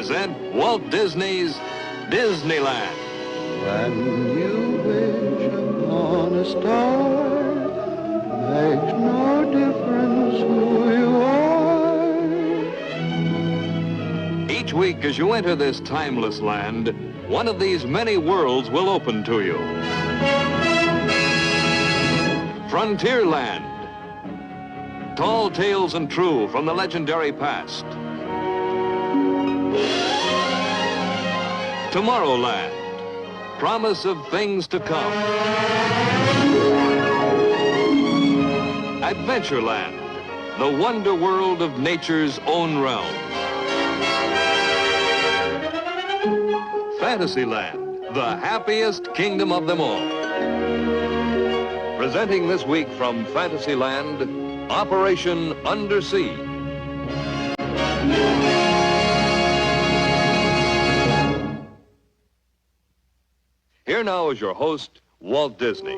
present Walt Disney's Disneyland. When you wish upon a star, makes no difference who you are. Each week as you enter this timeless land, one of these many worlds will open to you. Frontierland. Tall tales and true from the legendary past. Tomorrowland. Promise of things to come. Adventureland. The wonder world of nature's own realm. Fantasyland. The happiest kingdom of them all. Presenting this week from Fantasyland, Operation Undersea. Here now is your host, Walt Disney.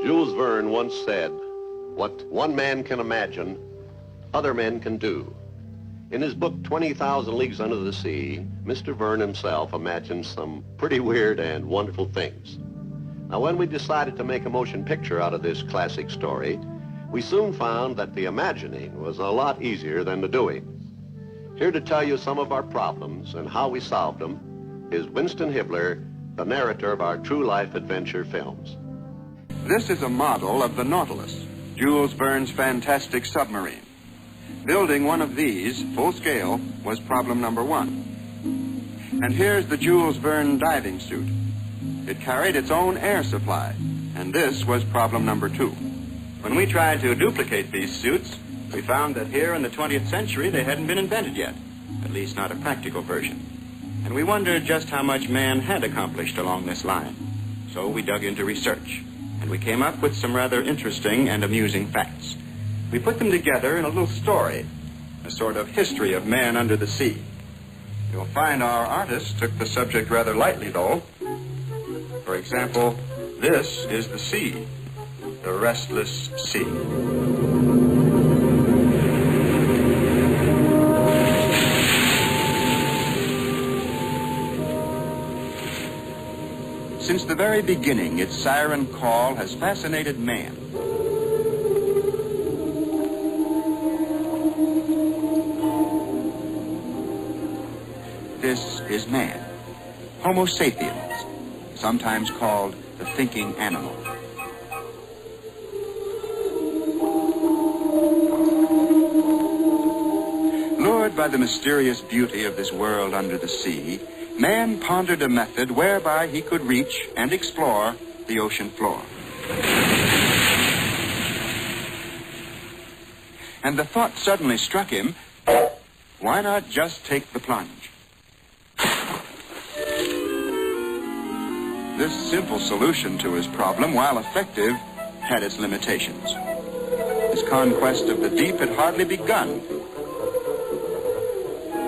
Jules Verne once said, "What one man can imagine, other men can do." In his book, 20,000 Leagues Under the Sea, Mr. Verne himself imagined some pretty weird and wonderful things. Now, when we decided to make a motion picture out of this classic story, we soon found that the imagining was a lot easier than the doing. Here to tell you some of our problems and how we solved them is Winston Hibbler, the narrator of our true life adventure films. This is a model of the Nautilus, Jules Verne's fantastic submarine. Building one of these, full scale, was problem number one. And here's the Jules Verne diving suit. It carried its own air supply, and this was problem number two. When we tried to duplicate these suits, we found that here in the 20th century they hadn't been invented yet, at least not a practical version. And we wondered just how much man had accomplished along this line. So we dug into research, and we came up with some rather interesting and amusing facts. We put them together in a little story, a sort of history of man under the sea. You'll find our artist took the subject rather lightly, though. For example, this is the sea, the restless sea. Since the very beginning, its siren call has fascinated man. This is man, Homo sapiens, sometimes called the thinking animal. Lured by the mysterious beauty of this world under the sea, man pondered a method whereby he could reach and explore the ocean floor. And the thought suddenly struck him, why not just take the plunge? This simple solution to his problem, while effective, had its limitations. His conquest of the deep had hardly begun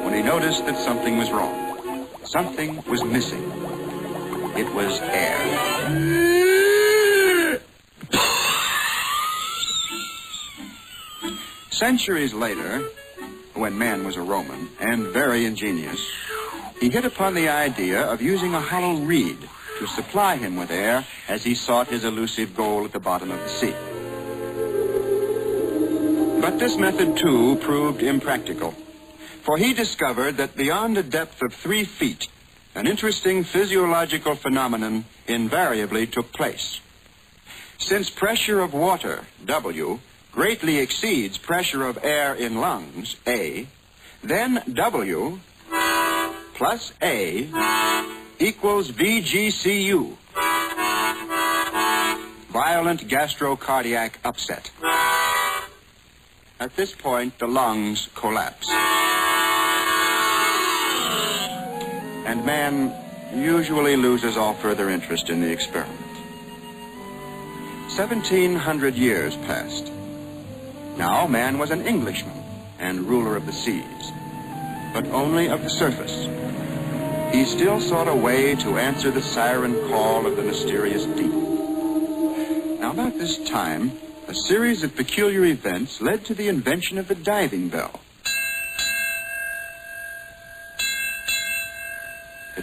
when he noticed that something was wrong. Something was missing. It was air. Centuries later, when man was a Roman and very ingenious, he hit upon the idea of using a hollow reed to supply him with air as he sought his elusive goal at the bottom of the sea. But this method, too, proved impractical, for he discovered that beyond a depth of 3 feet, an interesting physiological phenomenon invariably took place. Since pressure of water, W, greatly exceeds pressure of air in lungs, A, then W plus A equals VGCU, violent gastrocardiac upset. At this point, the lungs collapse. And man usually loses all further interest in the experiment. 1,700 years passed. Now man was an Englishman and ruler of the seas, but only of the surface. He still sought a way to answer the siren call of the mysterious deep. Now, about this time, a series of peculiar events led to the invention of the diving bell.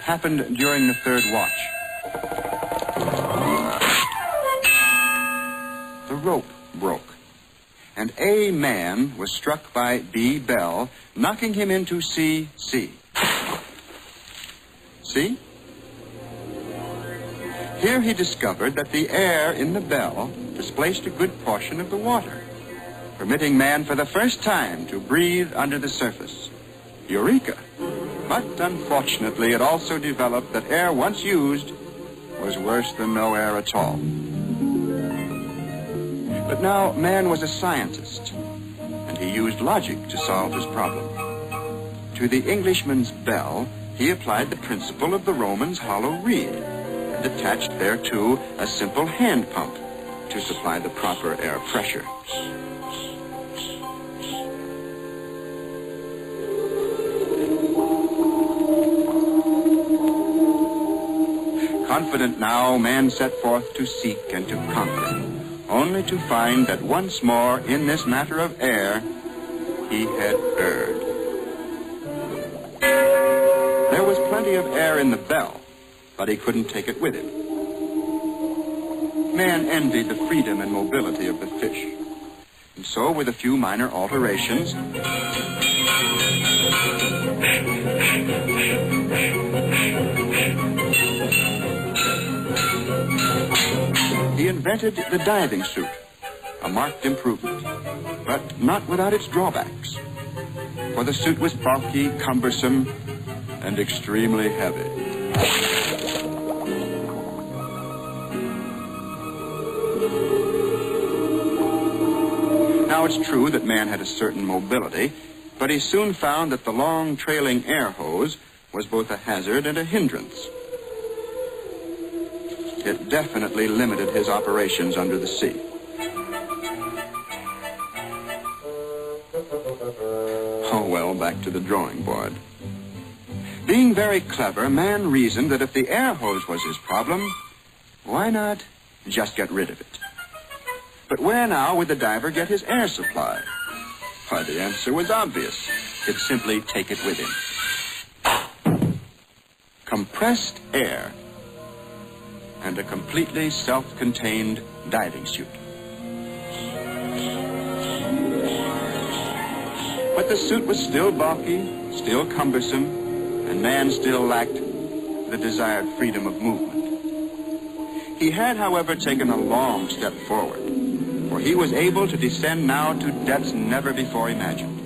happened during the third watch. The rope broke, and A man was struck by B bell, knocking him into C. See? Here he discovered that the air in the bell displaced a good portion of the water, permitting man for the first time to breathe under the surface. Eureka! But unfortunately, it also developed that air once used was worse than no air at all. But now man was a scientist, and he used logic to solve his problem. To the Englishman's bell, he applied the principle of the Roman's hollow reed, and attached thereto a simple hand pump to supply the proper air pressure. Confident now, man set forth to seek and to conquer, only to find that once more in this matter of air, he had erred. There was plenty of air in the bell, but he couldn't take it with him. Man envied the freedom and mobility of the fish, and so with a few minor alterations, he invented the diving suit, a marked improvement, but not without its drawbacks. For the suit was bulky, cumbersome, and extremely heavy. Now it's true that man had a certain mobility, but he soon found that the long trailing air hose was both a hazard and a hindrance. It definitely limited his operations under the sea. Oh, well, back to the drawing board. Being very clever, man reasoned that if the air hose was his problem, why not just get rid of it? But where now would the diver get his air supply? Why, the answer was obvious. He'd simply take it with him. Compressed air and a completely self-contained diving suit. But the suit was still bulky, still cumbersome, and man still lacked the desired freedom of movement. He had, however, taken a long step forward, for he was able to descend now to depths never before imagined.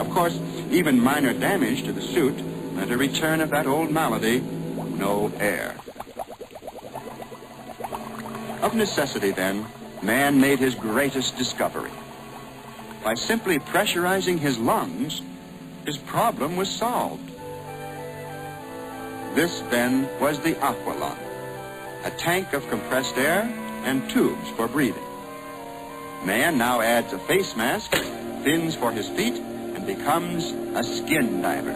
Of course, even minor damage to the suit meant a return of that old malady, no air. Of necessity, then, man made his greatest discovery. By simply pressurizing his lungs, his problem was solved. This, then, was the aqua lung, a tank of compressed air and tubes for breathing. Man now adds a face mask, fins for his feet, and becomes a skin diver,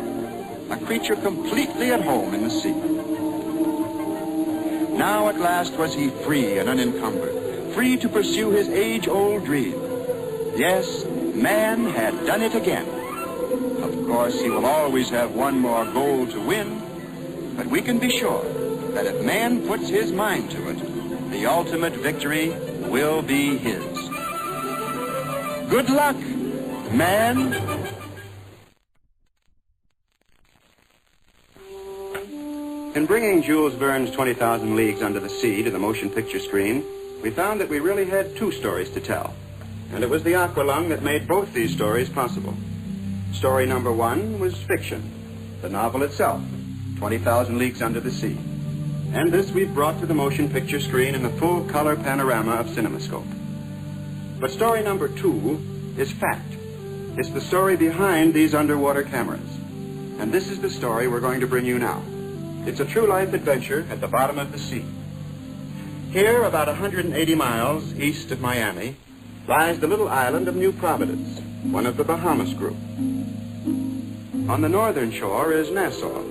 a creature completely at home in the sea. Now at last was he free and unencumbered, free to pursue his age-old dream. Yes, man had done it again. Of course, he will always have one more goal to win, but we can be sure that if man puts his mind to it, the ultimate victory will be his. Good luck, man! In bringing Jules Verne's 20,000 Leagues Under the Sea to the motion picture screen, we found that we really had two stories to tell. And it was the aqua lung that made both these stories possible. Story number one was fiction, the novel itself, 20,000 Leagues Under the Sea. And this we've brought to the motion picture screen in the full-color panorama of CinemaScope. But story number two is fact. It's the story behind these underwater cameras. And this is the story we're going to bring you now. It's a true-life adventure at the bottom of the sea. Here, about 180 miles east of Miami, lies the little island of New Providence, one of the Bahamas group. On the northern shore is Nassau,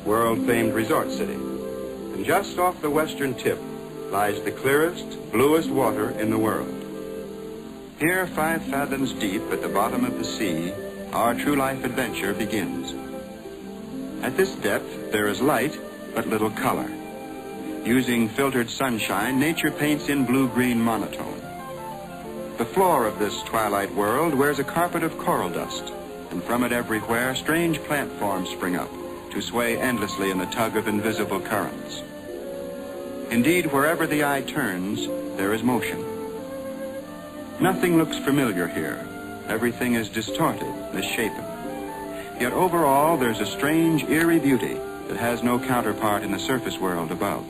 world-famed resort city. And just off the western tip lies the clearest, bluest water in the world. Here, 5 fathoms deep at the bottom of the sea, our true-life adventure begins. At this depth, there is light but little color. Using filtered sunshine, nature paints in blue-green monotone. The floor of this twilight world wears a carpet of coral dust, and from it everywhere strange plant forms spring up to sway endlessly in the tug of invisible currents. Indeed, wherever the eye turns, there is motion. Nothing looks familiar here. Everything is distorted, misshapen. Yet overall, there's a strange, eerie beauty that has no counterpart in the surface world above.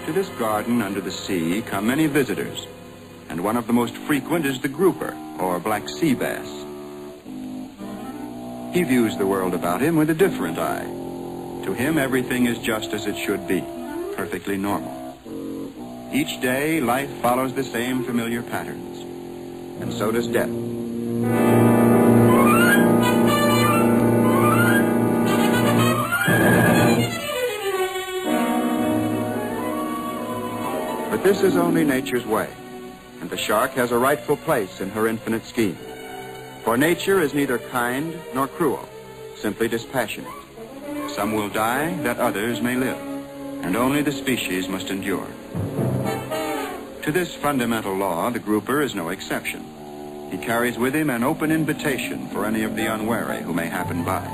To this garden under the sea come many visitors, and one of the most frequent is the grouper, or black sea bass. He views the world about him with a different eye. To him, everything is just as it should be, perfectly normal. Each day, life follows the same familiar patterns, and so does death. But this is only nature's way, and the shark has a rightful place in her infinite scheme. For nature is neither kind nor cruel, simply dispassionate. Some will die that others may live, and only the species must endure. To this fundamental law, the grouper is no exception. He carries with him an open invitation for any of the unwary who may happen by.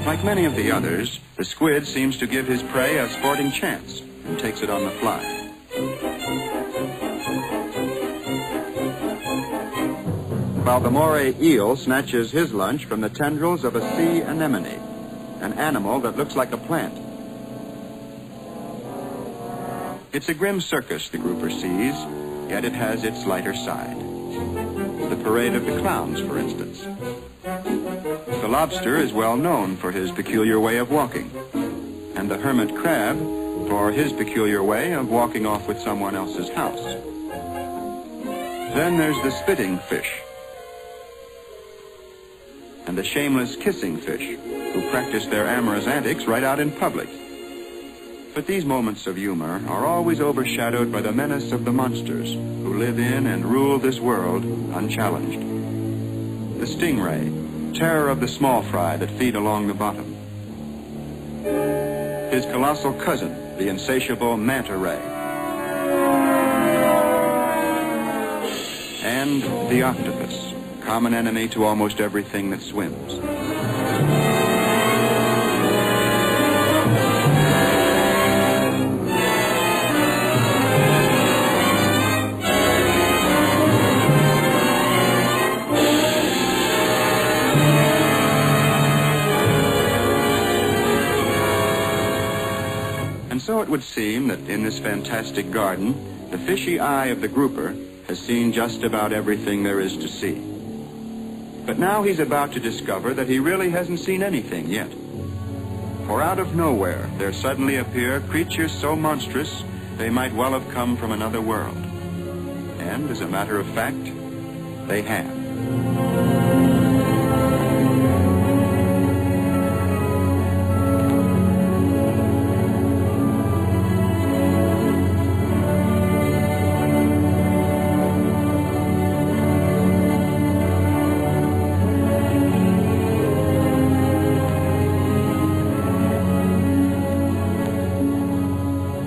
Like many of the others, the squid seems to give his prey a sporting chance and takes it on the fly. While the moray eel snatches his lunch from the tendrils of a sea anemone, an animal that looks like a plant. It's a grim circus the grouper sees, yet it has its lighter side. The parade of the clowns, for instance. The lobster is well known for his peculiar way of walking, and the hermit crab for his peculiar way of walking off with someone else's house. Then there's the spitting fish, and the shameless kissing fish, who practice their amorous antics right out in public. But these moments of humor are always overshadowed by the menace of the monsters who live in and rule this world unchallenged. The stingray, terror of the small fry that feed along the bottom. His colossal cousin, the insatiable manta ray. And the octopus, common enemy to almost everything that swims. And so it would seem that in this fantastic garden, the fishy eye of the grouper has seen just about everything there is to see. But now he's about to discover that he really hasn't seen anything yet. For out of nowhere, there suddenly appear creatures so monstrous they might well have come from another world. And as a matter of fact, they have.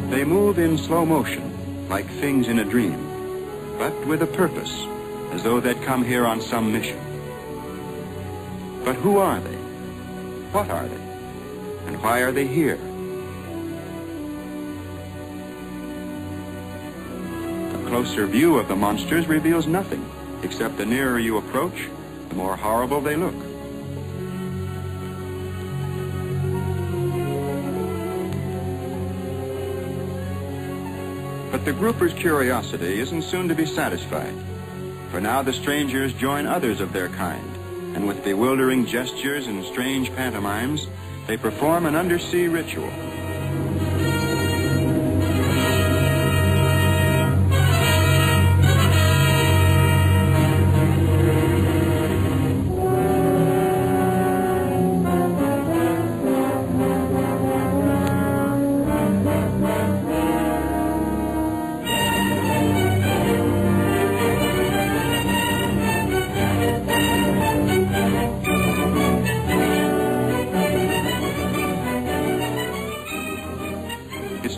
They move in slow motion, like things in a dream, but with a purpose, as though they'd come here on some mission. But who are they? What are they? And why are they here? A closer view of the monsters reveals nothing, except the nearer you approach, the more horrible they look. But the grouper's curiosity isn't soon to be satisfied, for now the strangers join others of their kind, and with bewildering gestures and strange pantomimes, they perform an undersea ritual.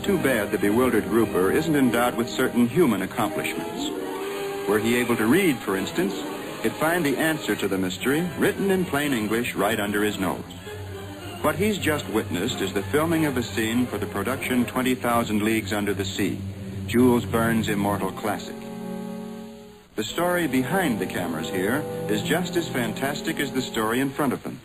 too bad the bewildered grouper isn't endowed with certain human accomplishments. Were he able to read, for instance, he'd find the answer to the mystery written in plain English right under his nose. What he's just witnessed is the filming of a scene for the production 20,000 Leagues Under the Sea, Jules Verne's immortal classic. The story behind the cameras here is just as fantastic as the story in front of them.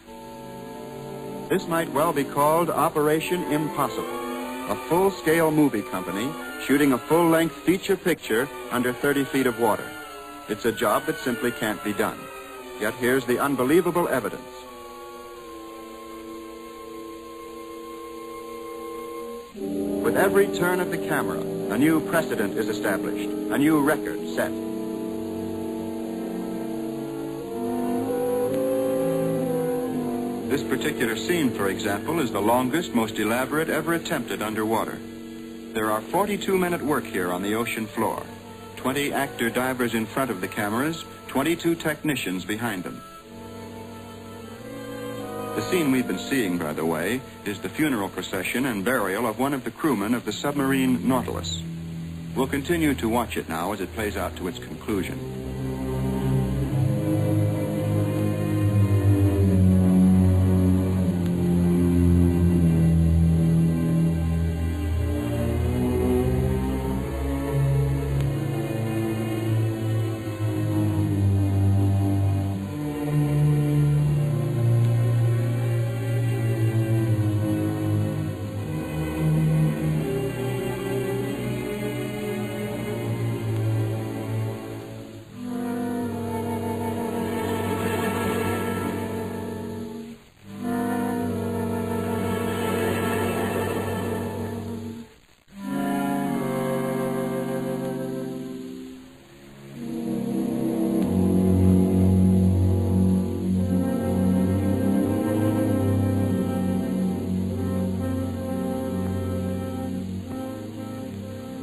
This might well be called Operation Impossible, a full-scale movie company shooting a full-length feature picture under 30 feet of water. It's a job that simply can't be done. Yet here's the unbelievable evidence. With every turn of the camera, a new precedent is established, a new record set. This particular scene, for example, is the longest, most elaborate ever attempted underwater. There are 42 men at work here on the ocean floor. 20 actor divers in front of the cameras, 22 technicians behind them. The scene we've been seeing, by the way, is the funeral procession and burial of one of the crewmen of the submarine Nautilus. We'll continue to watch it now as it plays out to its conclusion.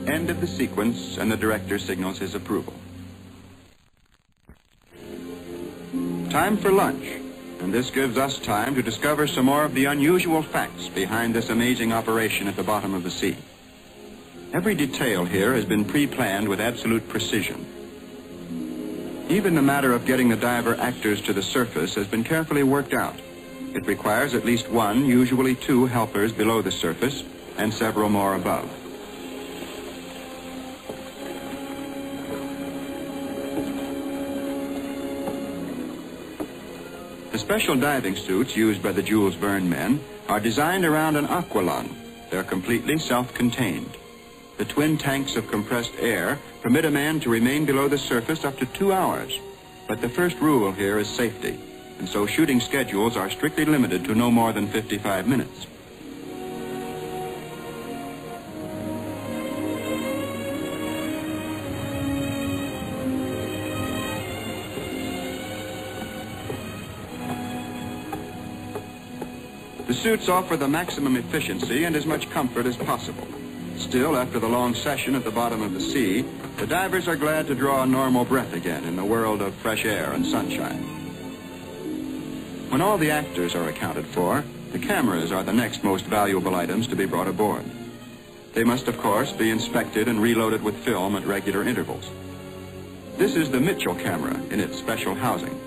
End of the sequence, and the director signals his approval. Time for lunch, and this gives us time to discover some more of the unusual facts behind this amazing operation at the bottom of the sea. Every detail here has been pre-planned with absolute precision. Even the matter of getting the diver actors to the surface has been carefully worked out. It requires at least one, usually two, helpers below the surface and several more above. The special diving suits used by the Jules Verne men are designed around an aqualung. They're completely self-contained. The twin tanks of compressed air permit a man to remain below the surface up to 2 hours. But the first rule here is safety, and so shooting schedules are strictly limited to no more than 55 minutes. The suits offer the maximum efficiency and as much comfort as possible. Still, after the long session at the bottom of the sea, the divers are glad to draw a normal breath again in the world of fresh air and sunshine. When all the actors are accounted for, the cameras are the next most valuable items to be brought aboard. They must, of course, be inspected and reloaded with film at regular intervals. This is the Mitchell camera in its special housing.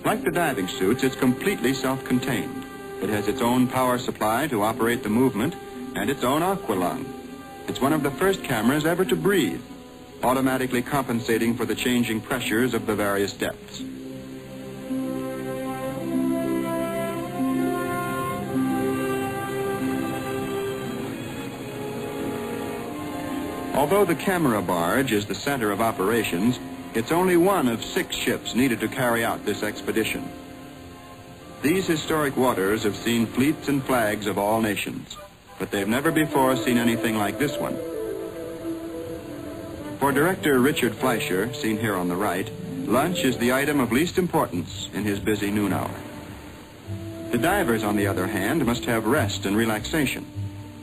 Like the diving suits, it's completely self-contained. It has its own power supply to operate the movement and its own aqualung. It's one of the first cameras ever to breathe, automatically compensating for the changing pressures of the various depths. Although the camera barge is the center of operations, it's only one of 6 ships needed to carry out this expedition. These historic waters have seen fleets and flags of all nations, but they've never before seen anything like this one. For director Richard Fleischer, seen here on the right, lunch is the item of least importance in his busy noon hour. The divers, on the other hand, must have rest and relaxation.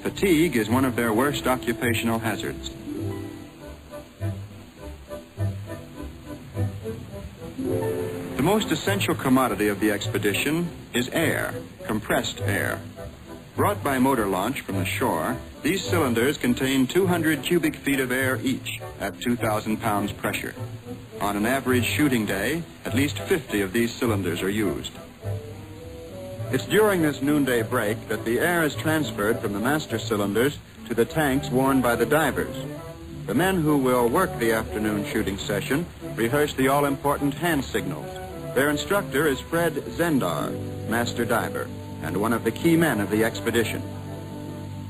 Fatigue is one of their worst occupational hazards. The most essential commodity of the expedition is air, compressed air. Brought by motor launch from the shore, these cylinders contain 200 cubic feet of air each at 2,000 pounds pressure. On an average shooting day, at least 50 of these cylinders are used. It's during this noonday break that the air is transferred from the master cylinders to the tanks worn by the divers. The men who will work the afternoon shooting session rehearse the all-important hand signals. Their instructor is Fred Zendar, master diver, and one of the key men of the expedition.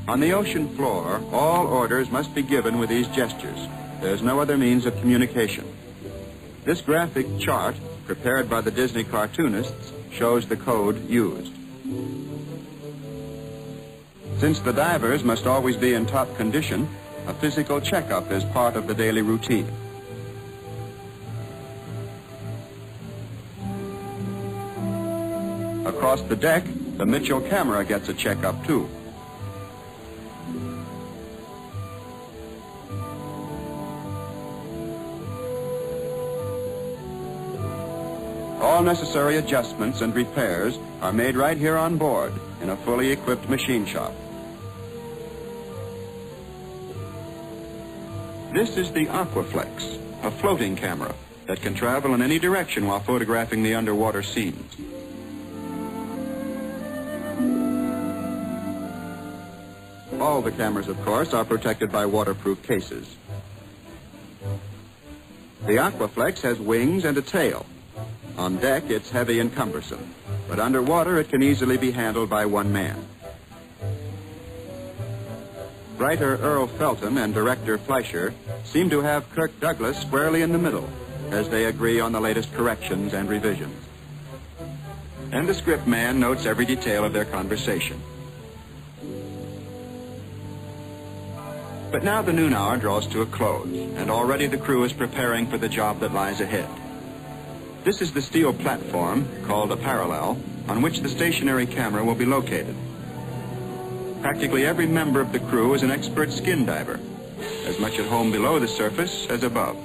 On the ocean floor, all orders must be given with these gestures. There's no other means of communication. This graphic chart, prepared by the Disney cartoonists, shows the code used. Since the divers must always be in top condition, a physical checkup is part of the daily routine. Across the deck, the Mitchell camera gets a checkup too. All necessary adjustments and repairs are made right here on board in a fully equipped machine shop. This is the Aquaflex, a floating camera that can travel in any direction while photographing the underwater scenes. All the cameras, of course, are protected by waterproof cases. The Aquaflex has wings and a tail. On deck, it's heavy and cumbersome, but underwater it can easily be handled by one man. Writer Earl Felton and director Fleischer seem to have Kirk Douglas squarely in the middle as they agree on the latest corrections and revisions. And the script man notes every detail of their conversation. But now the noon hour draws to a close, and already the crew is preparing for the job that lies ahead. This is the steel platform, called a parallel, on which the stationary camera will be located. Practically every member of the crew is an expert skin diver, as much at home below the surface as above.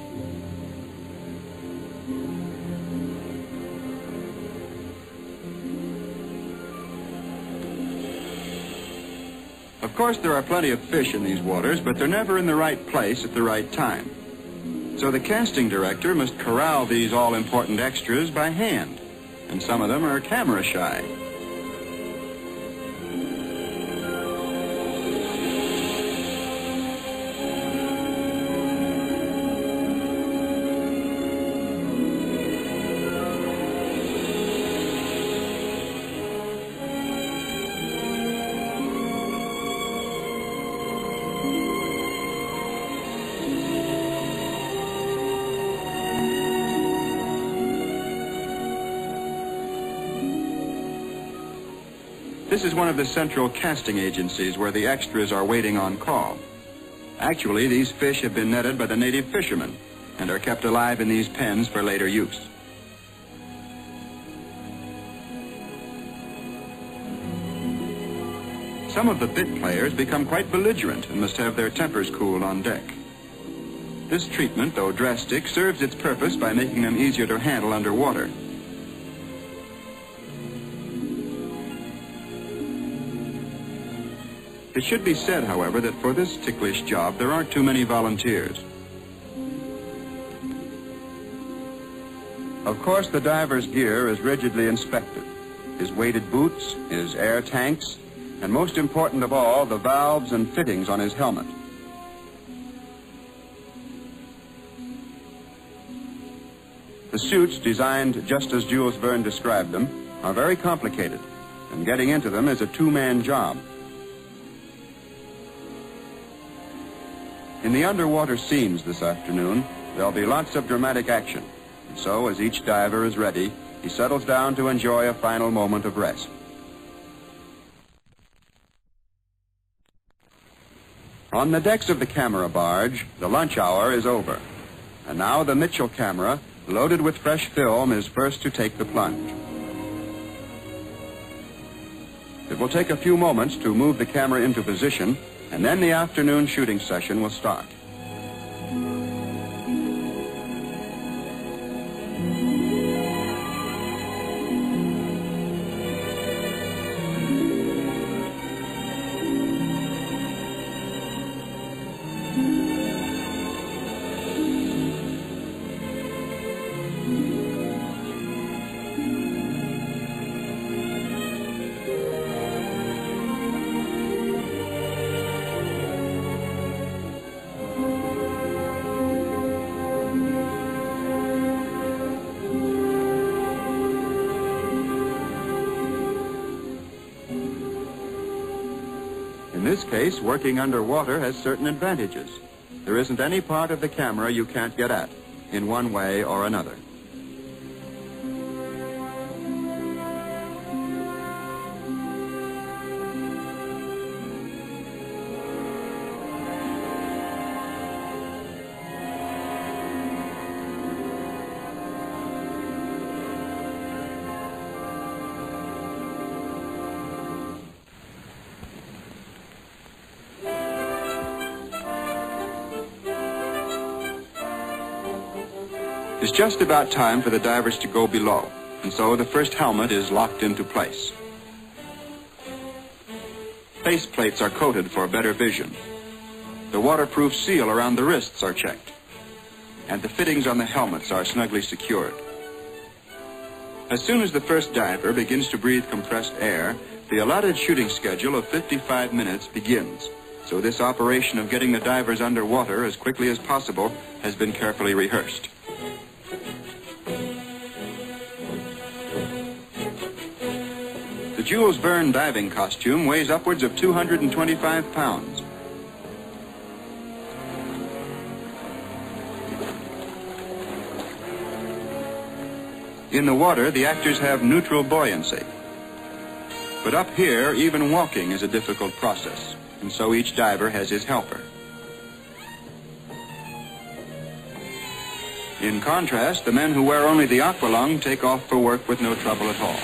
Of course, there are plenty of fish in these waters, but they're never in the right place at the right time. So the casting director must corral these all-important extras by hand, and some of them are camera shy. This is one of the central casting agencies where the extras are waiting on call. Actually, these fish have been netted by the native fishermen and are kept alive in these pens for later use. Some of the bit players become quite belligerent and must have their tempers cooled on deck. This treatment, though drastic, serves its purpose by making them easier to handle underwater. It should be said, however, that for this ticklish job, there aren't too many volunteers. Of course, the diver's gear is rigidly inspected. His weighted boots, his air tanks, and most important of all, the valves and fittings on his helmet. The suits, designed just as Jules Verne described them, are very complicated, and getting into them is a two-man job. In the underwater scenes this afternoon, there'll be lots of dramatic action. And so, as each diver is ready, he settles down to enjoy a final moment of rest. On the decks of the camera barge, the lunch hour is over. And now the Mitchell camera, loaded with fresh film, is first to take the plunge. It will take a few moments to move the camera into position, and then the afternoon shooting session will start. In this case, working underwater has certain advantages. There isn't any part of the camera you can't get at, in one way or another. It's just about time for the divers to go below, and so the first helmet is locked into place. Face plates are coated for better vision. The waterproof seal around the wrists are checked, and the fittings on the helmets are snugly secured. As soon as the first diver begins to breathe compressed air, the allotted shooting schedule of 55 minutes begins. So this operation of getting the divers underwater as quickly as possible has been carefully rehearsed. The Jules Verne diving costume weighs upwards of 225 pounds. In the water, the actors have neutral buoyancy. But up here, even walking is a difficult process, and so each diver has his helper. In contrast, the men who wear only the aqualung take off for work with no trouble at all.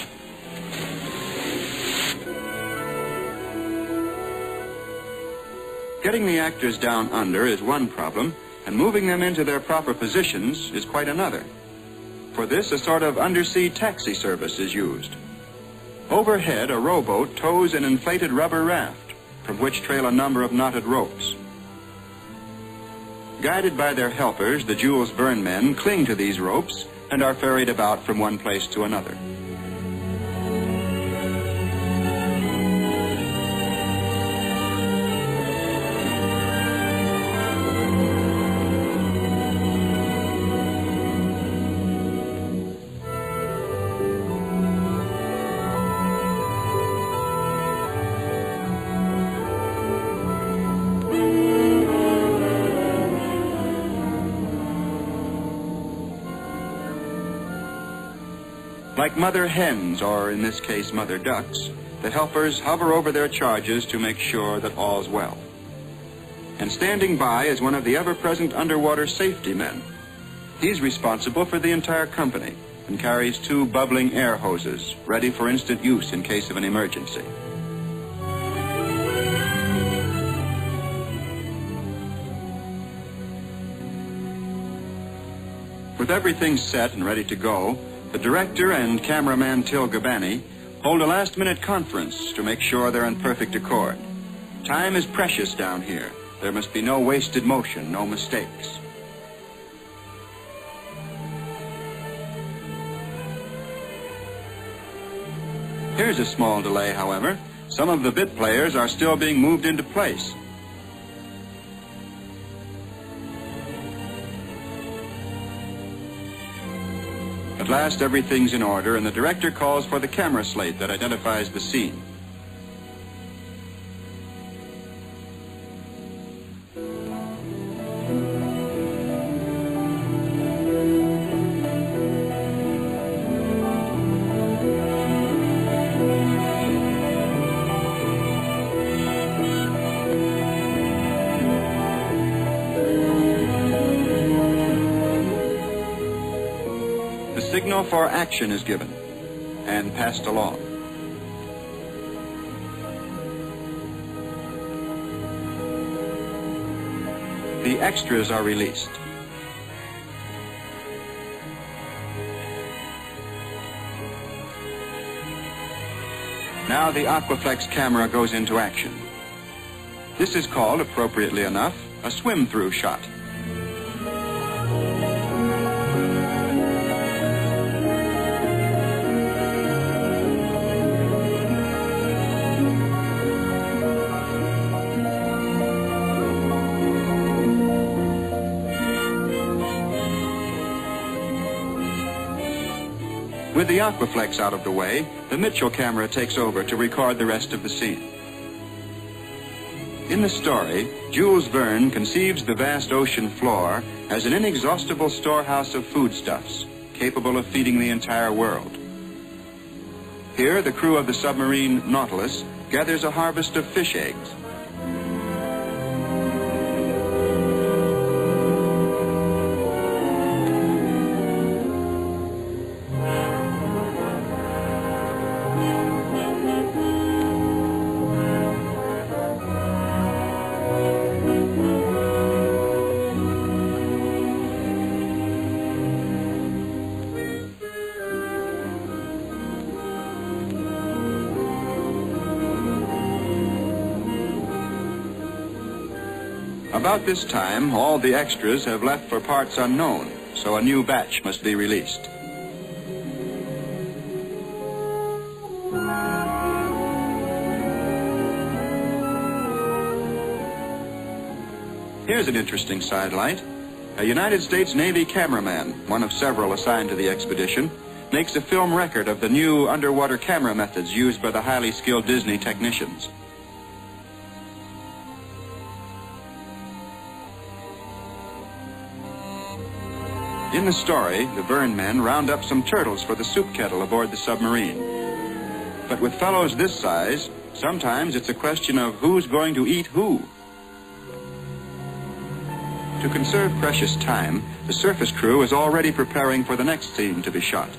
Getting the actors down under is one problem, and moving them into their proper positions is quite another. For this, a sort of undersea taxi service is used. Overhead, a rowboat tows an inflated rubber raft, from which trail a number of knotted ropes. Guided by their helpers, the Jules Verne men cling to these ropes and are ferried about from one place to another. Like mother hens, or in this case mother ducks, the helpers hover over their charges to make sure that all's well. And standing by is one of the ever-present underwater safety men. He's responsible for the entire company and carries 2 bubbling air hoses, ready for instant use in case of an emergency. With everything set and ready to go, the director and cameraman Till Gabani hold a last-minute conference to make sure they're in perfect accord. Time is precious down here. There must be no wasted motion, no mistakes. Here's a small delay, however. Some of the bit players are still being moved into place. At last, everything's in order, and the director calls for the camera slate that identifies the scene. The signal for action is given and passed along. The extras are released. Now the Aquaflex camera goes into action. This is called, appropriately enough, a swim-through shot. With the Aquaflex out of the way, the Mitchell camera takes over to record the rest of the scene. In the story, Jules Verne conceives the vast ocean floor as an inexhaustible storehouse of foodstuffs, capable of feeding the entire world. Here, the crew of the submarine Nautilus gathers a harvest of fish eggs. About this time, all the extras have left for parts unknown, so a new batch must be released. Here's an interesting sidelight. A United States Navy cameraman, one of several assigned to the expedition, makes a film record of the new underwater camera methods used by the highly skilled Disney technicians. In the story, the Verne men round up some turtles for the soup kettle aboard the submarine. But with fellows this size, sometimes it's a question of who's going to eat who. To conserve precious time, the surface crew is already preparing for the next scene to be shot.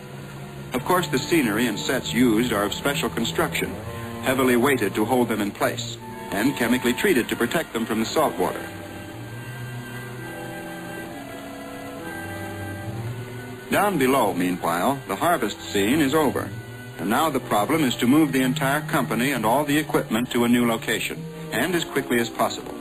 Of course, the scenery and sets used are of special construction, heavily weighted to hold them in place, and chemically treated to protect them from the salt water. Down below, meanwhile, the harvest scene is over, and now the problem is to move the entire company and all the equipment to a new location, and as quickly as possible.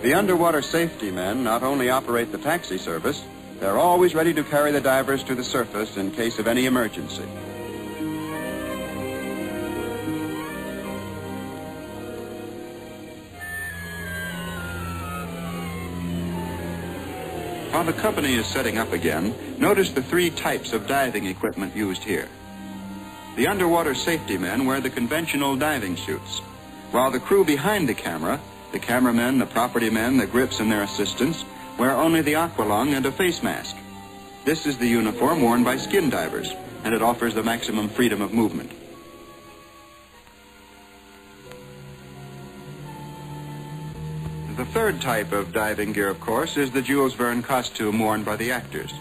The underwater safety men not only operate the taxi service, they're always ready to carry the divers to the surface in case of any emergency. While the company is setting up again, notice the three types of diving equipment used here. The underwater safety men wear the conventional diving suits, while the crew behind the cameramen, the property men, the grips, and their assistants wear only the aqualung and a face mask. This is the uniform worn by skin divers, and it offers the maximum freedom of movement. The third type of diving gear, of course, is the Jules Verne costume worn by the actors.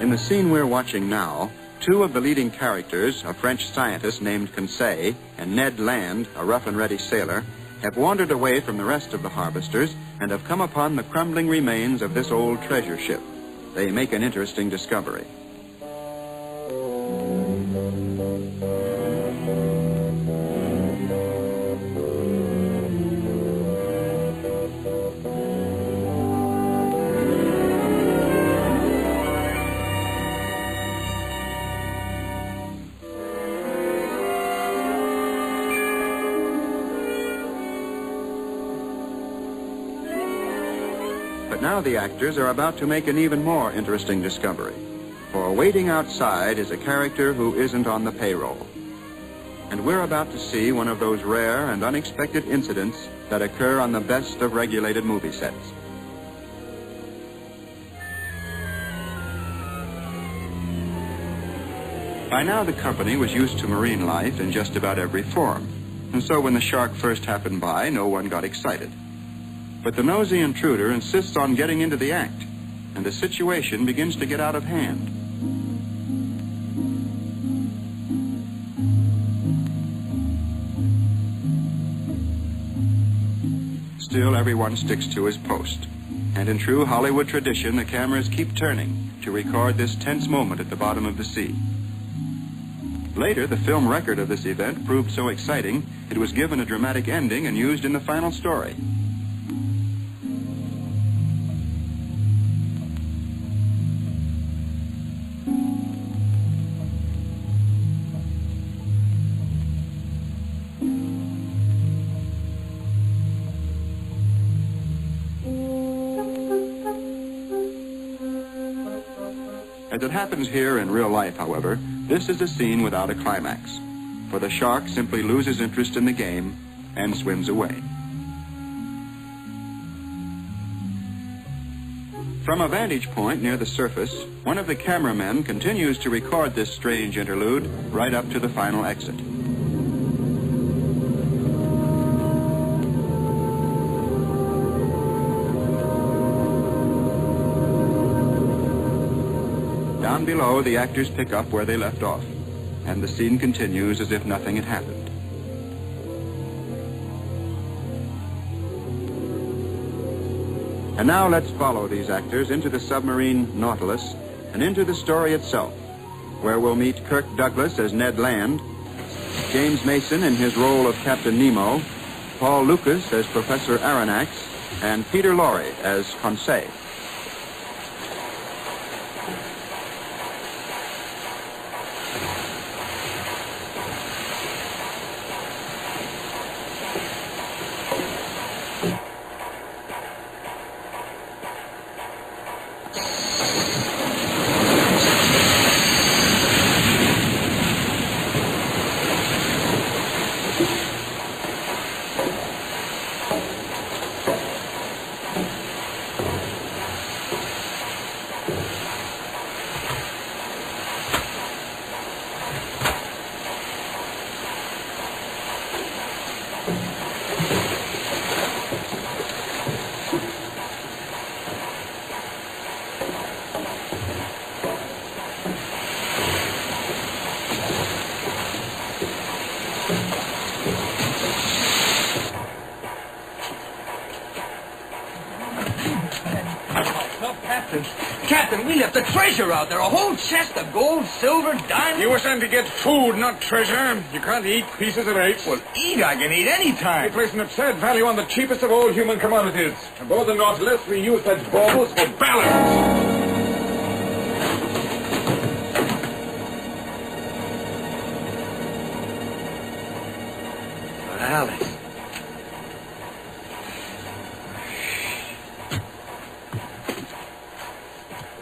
In the scene we're watching now, two of the leading characters, a French scientist named Conseil and Ned Land, a rough and ready sailor, have wandered away from the rest of the harvesters and have come upon the crumbling remains of this old treasure ship. They make an interesting discovery. But now the actors are about to make an even more interesting discovery. For waiting outside is a character who isn't on the payroll. And we're about to see one of those rare and unexpected incidents that occur on the best of regulated movie sets. By now the company was used to marine life in just about every form. And so when the shark first happened by, no one got excited. But the nosy intruder insists on getting into the act, and the situation begins to get out of hand. Still, everyone sticks to his post. And in true Hollywood tradition, the cameras keep turning, to record this tense moment at the bottom of the sea. Later, the film record of this event proved so exciting, it was given a dramatic ending and used in the final story. As it happens here in real life, however, this is a scene without a climax, for the shark simply loses interest in the game and swims away. From a vantage point near the surface, one of the cameramen continues to record this strange interlude right up to the final exit. Down below, the actors pick up where they left off, and the scene continues as if nothing had happened. And now let's follow these actors into the submarine Nautilus and into the story itself, where we'll meet Kirk Douglas as Ned Land, James Mason in his role of Captain Nemo, Paul Lucas as Professor Aronnax, and Peter Lorre as Conseil. Captain, we left the treasure out there. A whole chest of gold, silver, diamonds. You were sent to get food, not treasure. You can't eat pieces of eight. Well, eat I can eat any time. We place an absurd value on the cheapest of all human commodities. Aboard the Nautilus, we use such baubles for balance. Alice.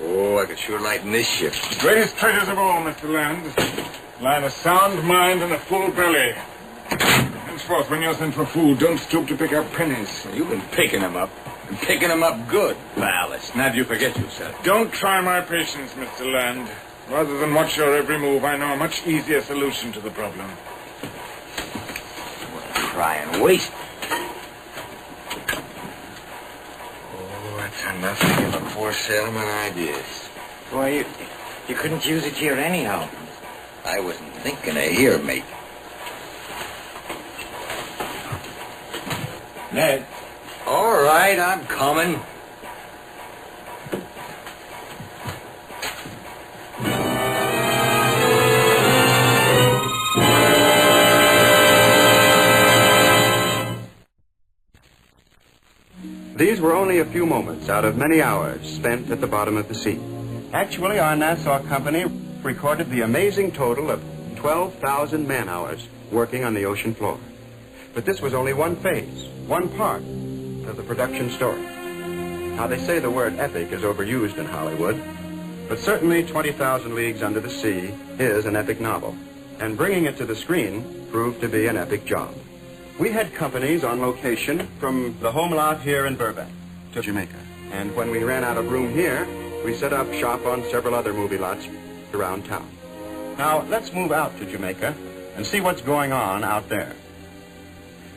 Oh, I could sure lighten this ship. Greatest treasures of all, Mr. Land, lie in a sound mind and a full belly. Henceforth, when you're sent for food, don't stoop to pick up pennies. You've been picking them up, and picking them up good. Alice, now do you forget yourself? Don't try my patience, Mr. Land. Rather than watch your every move, I know a much easier solution to the problem. Try and waste. Oh, that's enough to give a poor sailorman ideas. Why, you couldn't use it here anyhow. I wasn't thinking of here, mate. Ned. All right, I'm coming. These were only a few moments out of many hours spent at the bottom of the sea. Actually, our Nassau company recorded the amazing total of 12,000 man-hours working on the ocean floor. But this was only one phase, one part of the production story. Now, they say the word epic is overused in Hollywood, but certainly 20,000 Leagues Under the Sea is an epic novel, and bringing it to the screen proved to be an epic job. We had companies on location from the home lot here in Burbank to Jamaica. And when we ran out of room here, we set up shop on several other movie lots around town. Now, let's move out to Jamaica and see what's going on out there.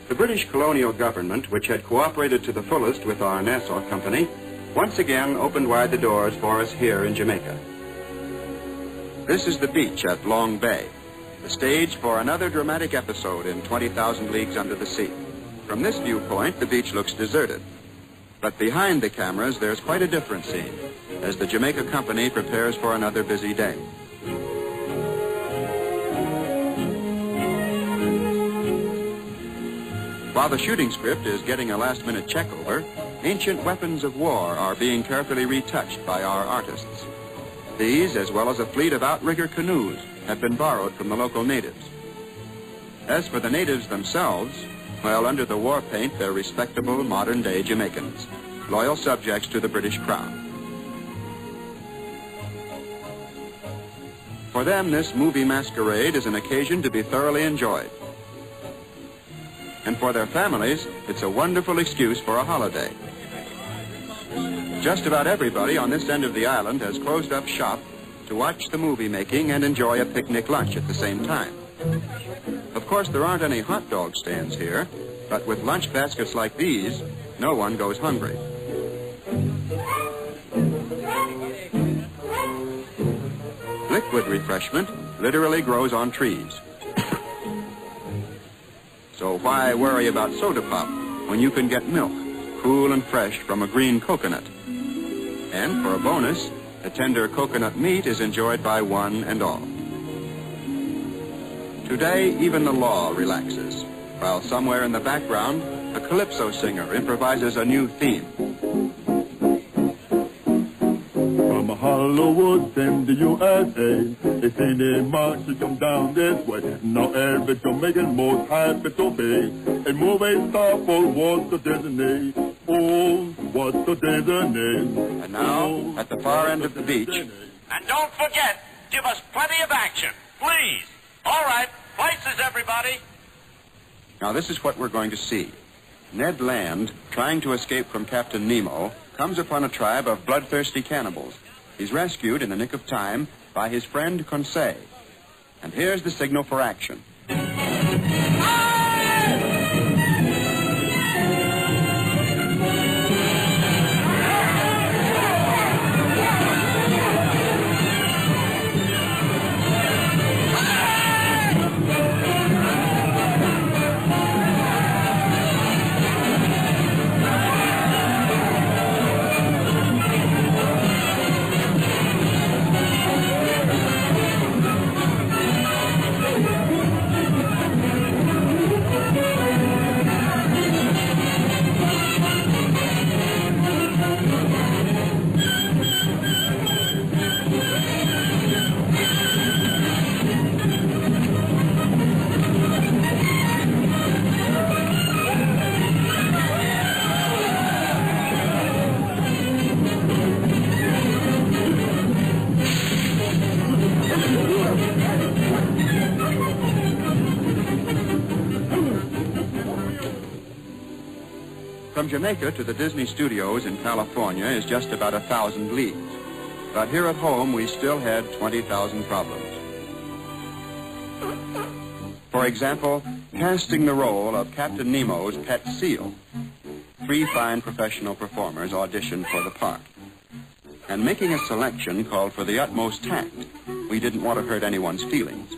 The British colonial government, which had cooperated to the fullest with our Nassau company, once again opened wide the doors for us here in Jamaica. This is the beach at Long Bay, the stage for another dramatic episode in 20,000 Leagues Under the Sea. From this viewpoint, the beach looks deserted. But behind the cameras, there's quite a different scene. as the Jamaica Company prepares for another busy day. While the shooting script is getting a last-minute check-over, ancient weapons of war are being carefully retouched by our artists. These, as well as a fleet of outrigger canoes, have been borrowed from the local natives. As for the natives themselves, well, under the war paint, they're respectable, modern-day Jamaicans, loyal subjects to the British Crown. For them, this movie masquerade is an occasion to be thoroughly enjoyed. And for their families, it's a wonderful excuse for a holiday. Just about everybody on this end of the island has closed up shop to watch the movie making and enjoy a picnic lunch at the same time. Of course, there aren't any hot dog stands here, but with lunch baskets like these, no one goes hungry. Liquid refreshment literally grows on trees. So why worry about soda pop when you can get milk, cool and fresh from a green coconut? And for a bonus, the tender coconut meat is enjoyed by one and all. Today, even the law relaxes, while somewhere in the background, a calypso singer improvises a new theme. From Hollywood in the USA, they say they march to come down this way. Now every Jamaican most happy to be a movie star for Walt Disney. Oh, Walt Disney. And now, at the far end of the beach. And don't forget, give us plenty of action, please. All right, places, everybody. Now this is what we're going to see. Ned Land, trying to escape from Captain Nemo, comes upon a tribe of bloodthirsty cannibals. He's rescued in the nick of time by his friend Conseil. And here's the signal for action. From Jamaica to the Disney studios in California is just about 1,000 leagues. But here at home, we still had 20,000 problems. For example, casting the role of Captain Nemo's pet seal. 3 fine professional performers auditioned for the part. And making a selection called for the utmost tact. We didn't want to hurt anyone's feelings.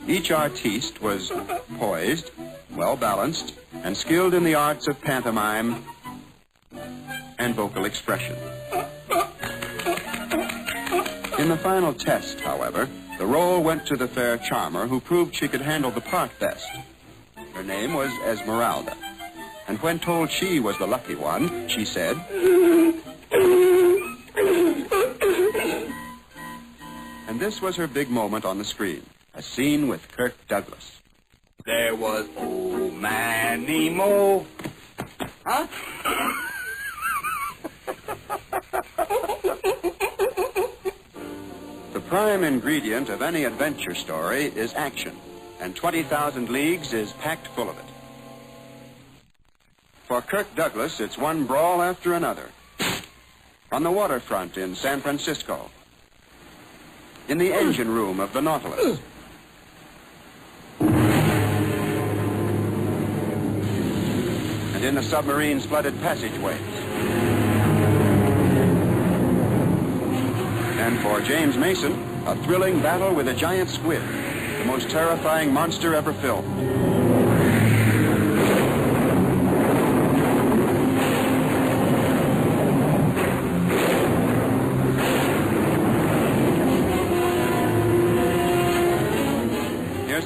Each artiste was poised, well-balanced, and skilled in the arts of pantomime and vocal expression. In the final test, however, the role went to the fair charmer who proved she could handle the part best. Her name was Esmeralda, and when told she was the lucky one, she said, and this was her big moment on the screen, a scene with Kirk Douglas. There was old man Nemo. Huh? The prime ingredient of any adventure story is action, and 20,000 Leagues is packed full of it. For Kirk Douglas, it's one brawl after another. On the waterfront in San Francisco. In the engine room of the Nautilus. And in the submarine's flooded passageways. And for James Mason, a thrilling battle with a giant squid, the most terrifying monster ever filmed.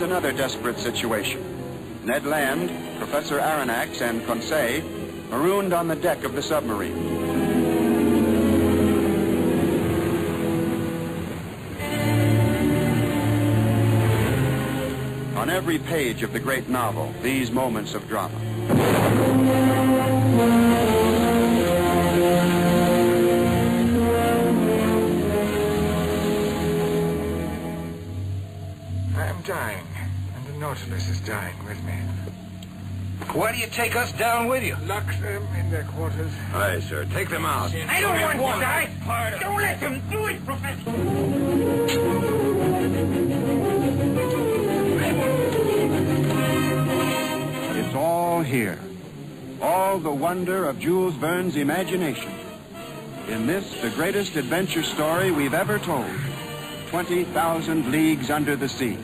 another desperate situation. Ned Land, Professor Aronnax, and Conseil marooned on the deck of the submarine. On every page of the great novel, these moments of drama. I'm dying, and the Nautilus is dying with me. Why do you take us down with you? Lock them in their quarters. Aye, sir. Take them out. I don't want to die. Don't let them do it, Professor. It's all here. All the wonder of Jules Verne's imagination. In this, the greatest adventure story we've ever told. 20,000 Leagues Under the Sea.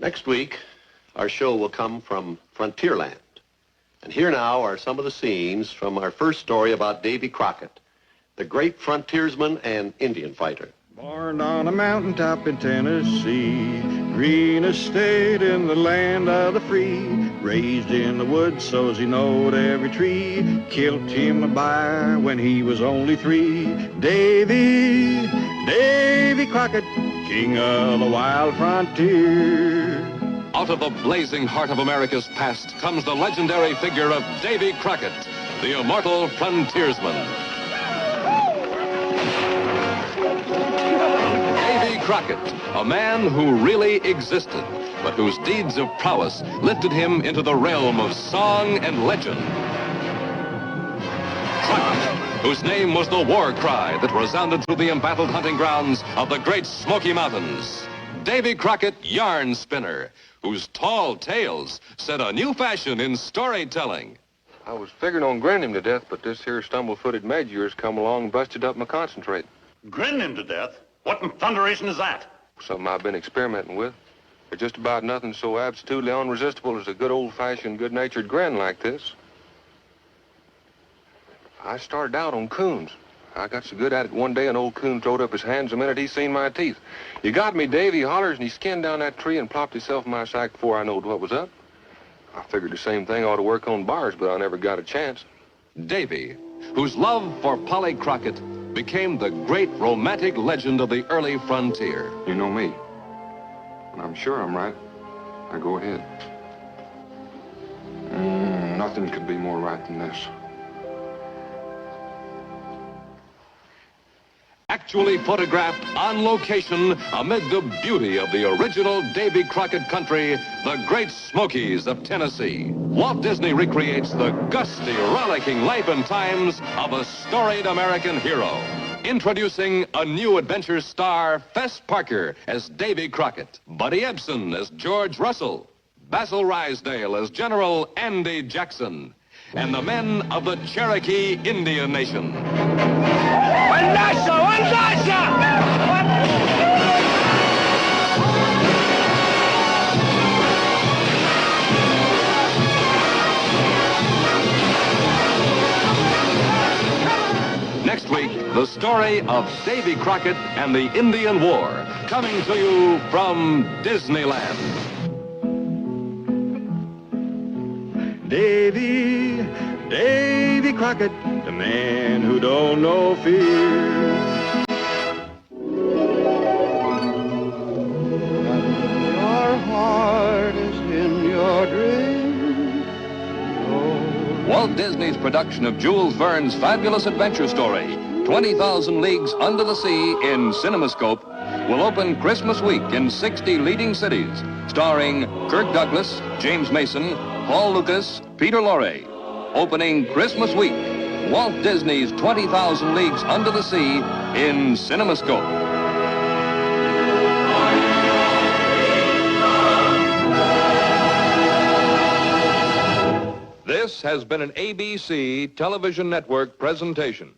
Next week, our show will come from Frontierland. And here now are some of the scenes from our first story about Davy Crockett, the great frontiersman and Indian fighter. Born on a mountaintop in Tennessee, greenest state in the land of the free. Raised in the woods so's he knowed every tree. Killed him a bear when he was only 3. Davy Crockett, king of the wild frontier. Out of the blazing heart of America's past comes the legendary figure of Davy Crockett, the immortal frontiersman. Davy Crockett, a man who really existed, but whose deeds of prowess lifted him into the realm of song and legend. Crockett, whose name was the war cry that resounded through the embattled hunting grounds of the Great Smoky Mountains. Davy Crockett, yarn spinner, whose tall tales set a new fashion in storytelling. I was figuring on grinning him to death, but this here stumble-footed mate of yours come along and busted up my concentrate. Grin him to death? What in thunderation is that? Something I've been experimenting with. There's just about nothing so absolutely unresistible as a good old-fashioned, good-natured grin like this. I started out on coons. I got so good at it one day, an old coon throwed up his hands the minute he seen my teeth. "You got me, Dave," he hollers, and he skinned down that tree and plopped himself in my sack before I knowed what was up. I figured the same thing ought to work on bars, but I never got a chance. Davy, whose love for Polly Crockett became the great romantic legend of the early frontier. You know me. When I'm sure I'm right, I go ahead. Nothing could be more right than this. Actually photographed on location amid the beauty of the original Davy Crockett country, the Great Smokies of Tennessee. Walt Disney recreates the gusty, rollicking life and times of a storied American hero. Introducing a new adventure star, Fess Parker as Davy Crockett, Buddy Ebsen as George Russell, Basil Rysdale as General Andy Jackson, and the men of the Cherokee Indian Nation. Next week, the story of Davy Crockett and the Indian War, coming to you from Disneyland. Davy Crockett, the man who don't know fear. Your heart is in your dream. Walt Disney's production of Jules Verne's fabulous adventure story, 20,000 Leagues Under the Sea in CinemaScope, will open Christmas week in 60 leading cities, starring Kirk Douglas, James Mason, Paul Lucas, Peter Lorre. Opening Christmas week, Walt Disney's 20,000 Leagues Under the Sea in CinemaScope. This has been an ABC Television Network presentation.